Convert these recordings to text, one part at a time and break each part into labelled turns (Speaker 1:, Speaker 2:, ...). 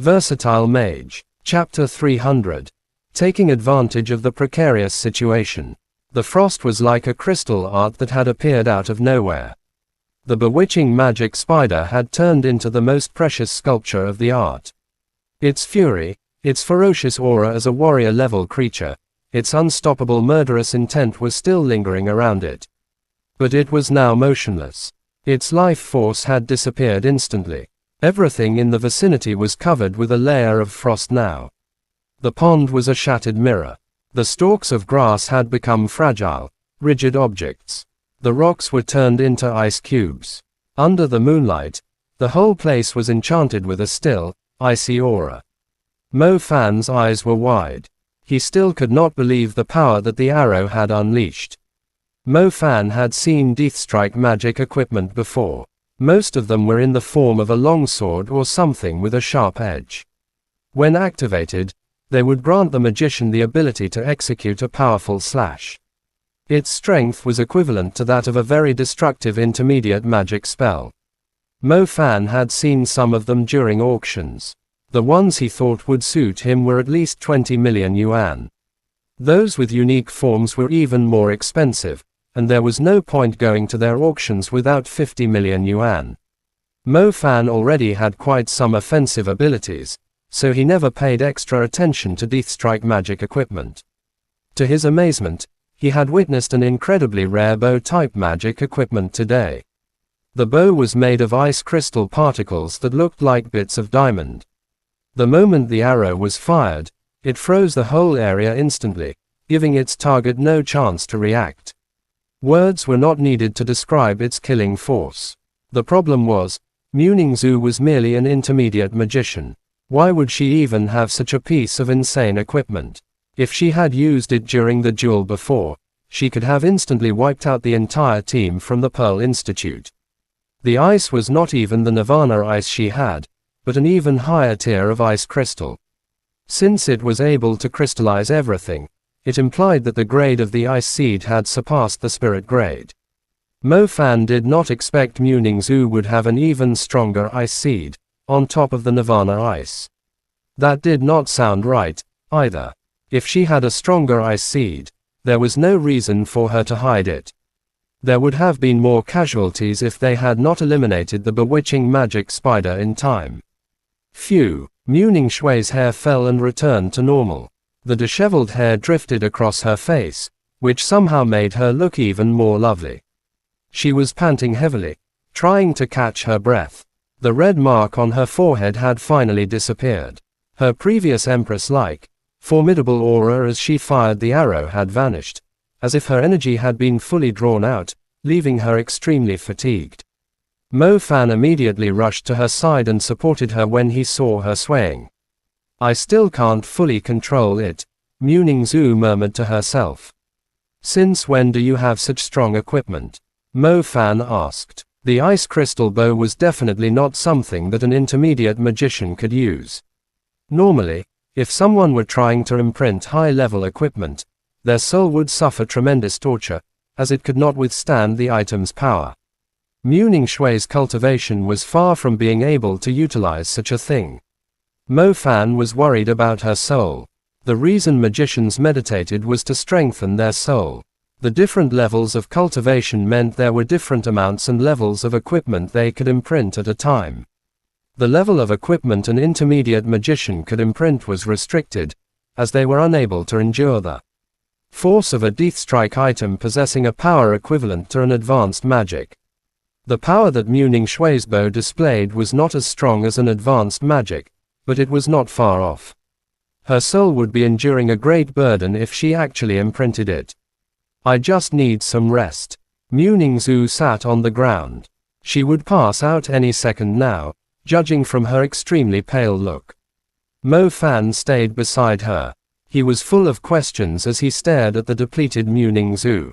Speaker 1: Versatile Mage. Chapter 300. Taking advantage of the precarious situation. The frost was like a crystal art that had appeared out of nowhere. The bewitching magic spider had turned into the most precious sculpture of the art. Its fury, its ferocious aura as a warrior-level creature, its unstoppable murderous intent was still lingering around it. But it was now motionless. Its life force had disappeared instantly. Everything in the vicinity was covered with a layer of frost now. The pond was a shattered mirror. The stalks of grass had become fragile, rigid objects. The rocks were turned into ice cubes. Under the moonlight, the whole place was enchanted with a still, icy aura. Mo Fan's eyes were wide. He still could not believe the power that the arrow had unleashed. Mo Fan had seen Deathstrike magic equipment before. Most of them were in the form of a longsword or something with a sharp edge. When activated, they would grant the magician the ability to execute a powerful slash. Its strength was equivalent to that of a very destructive intermediate magic spell. Mo Fan had seen some of them during auctions. The ones he thought would suit him were at least 20 million yuan. Those with unique forms were even more expensive, and there was no point going to their auctions without 50 million yuan. Mo Fan already had quite some offensive abilities, so he never paid extra attention to Deathstrike magic equipment. To his amazement, he had witnessed an incredibly rare bow-type magic equipment today. The bow was made of ice crystal particles that looked like bits of diamond. The moment the arrow was fired, it froze the whole area instantly, giving its target no chance to react. Words were not needed to describe its killing force. The problem was, Muningzhu was merely an intermediate magician. Why would she even have such a piece of insane equipment? If she had used it during the duel before, she could have instantly wiped out the entire team from the Pearl Institute. The ice was not even the Nirvana ice she had, but an even higher tier of ice crystal. Since it was able to crystallize everything, it implied that the grade of the ice seed had surpassed the spirit grade. Mo Fan did not expect Muningzhu would have an even stronger ice seed, on top of the Nirvana ice. That did not sound right, either. If she had a stronger ice seed, there was no reason for her to hide it. There would have been more casualties if they had not eliminated the bewitching magic spider in time. Phew, Muningzhu's hair fell and returned to normal. The disheveled hair drifted across her face, which somehow made her look even more lovely. She was panting heavily, trying to catch her breath. The red mark on her forehead had finally disappeared. Her previous empress-like, formidable aura as she fired the arrow had vanished, as if her energy had been fully drawn out, leaving her extremely fatigued. Mo Fan immediately rushed to her side and supported her when he saw her swaying. I still can't fully control it, Muningzhu murmured to herself. Since when do you have such strong equipment? Mo Fan asked. The ice crystal bow was definitely not something that an intermediate magician could use. Normally, if someone were trying to imprint high-level equipment, their soul would suffer tremendous torture, as it could not withstand the item's power. Muningzhu's cultivation was far from being able to utilize such a thing. Mo Fan was worried about her soul. The reason magicians meditated was to strengthen their soul. The different levels of cultivation meant there were different amounts and levels of equipment they could imprint at a time. The level of equipment an intermediate magician could imprint was restricted, as they were unable to endure the force of a Deathstrike item possessing a power equivalent to an advanced magic. The power that Muningzhu's bow displayed was not as strong as an advanced magic, but it was not far off. Her soul would be enduring a great burden if she actually imprinted it. I just need some rest. Muningzhu sat on the ground. She would pass out any second now, judging from her extremely pale look. Mo Fan stayed beside her. He was full of questions as he stared at the depleted Muningzhu.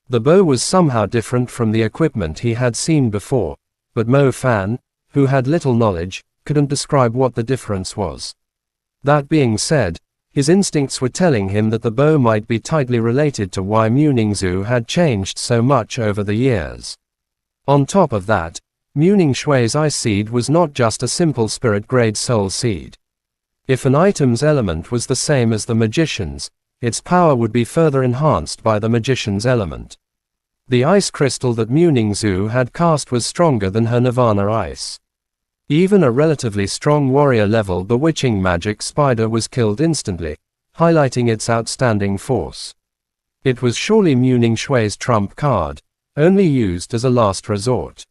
Speaker 1: The bow was somehow different from the equipment he had seen before, but Mo Fan, who had little knowledge, couldn't describe what the difference was. That being said, his instincts were telling him that the bow might be tightly related to why Muningzhu had changed so much over the years. On top of that, Muning Shui's Ice Seed was not just a simple spirit-grade soul seed. If an item's element was the same as the magician's, its power would be further enhanced by the magician's element. The ice crystal that Muning Zhu had cast was stronger than her Nirvana ice. Even a relatively strong warrior-level bewitching magic spider was killed instantly, highlighting its outstanding force. It was surely Muning Shui's trump card, only used as a last resort.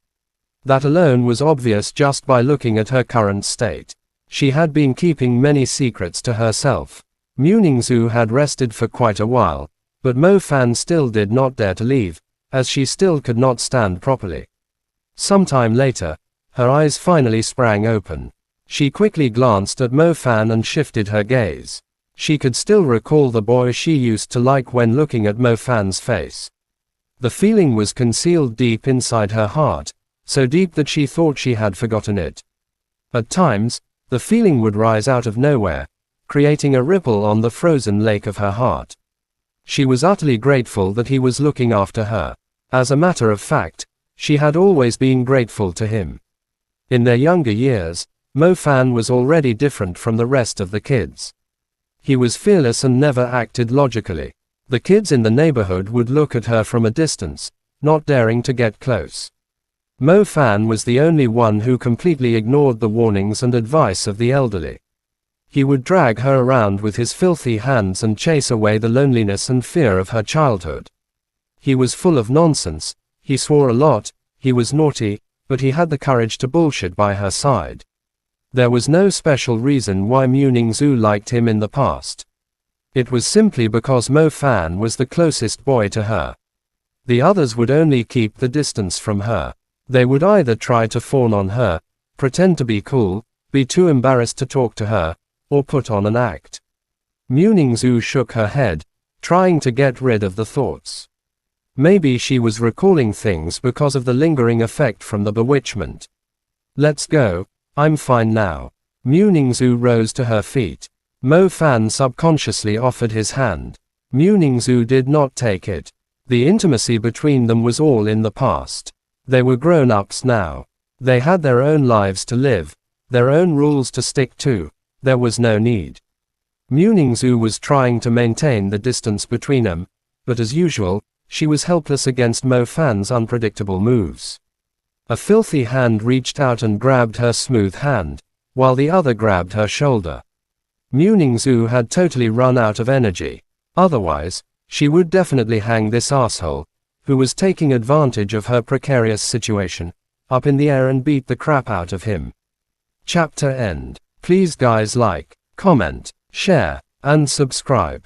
Speaker 1: That alone was obvious just by looking at her current state. She had been keeping many secrets to herself. Muning Zhu had rested for quite a while, but Mo Fan still did not dare to leave, as she still could not stand properly. Sometime later, her eyes finally sprang open. She quickly glanced at Mo Fan and shifted her gaze. She could still recall the boy she used to like when looking at Mo Fan's face. The feeling was concealed deep inside her heart, so deep that she thought she had forgotten it. At times, the feeling would rise out of nowhere, creating a ripple on the frozen lake of her heart. She was utterly grateful that he was looking after her. As a matter of fact, she had always been grateful to him. In their younger years, Mo Fan was already different from the rest of the kids. He was fearless and never acted logically. The kids in the neighborhood would look at her from a distance, not daring to get close. Mo Fan was the only one who completely ignored the warnings and advice of the elderly. He would drag her around with his filthy hands and chase away the loneliness and fear of her childhood. He was full of nonsense, he swore a lot, he was naughty, but he had the courage to bullshit by her side. There was no special reason why Muning Zhu liked him in the past. It was simply because Mo Fan was the closest boy to her. The others would only keep the distance from her. They would either try to fawn on her, pretend to be cool, be too embarrassed to talk to her, or put on an act. Muning Zhu shook her head, trying to get rid of the thoughts. Maybe she was recalling things because of the lingering effect from the bewitchment. Let's go, I'm fine now. Muning Zhu rose to her feet. Mo Fan subconsciously offered his hand. Muning Zhu did not take it. The intimacy between them was all in the past. They were grown-ups now. They had their own lives to live, their own rules to stick to. There was no need. Muning Zhu was trying to maintain the distance between them, but as usual, she was helpless against Mo Fan's unpredictable moves. A filthy hand reached out and grabbed her smooth hand, while the other grabbed her shoulder. Muning Zhu had totally run out of energy. Otherwise, she would definitely hang this asshole, who was taking advantage of her precarious situation, up in the air and beat the crap out of him. Chapter end. Please guys like, comment, share, and subscribe.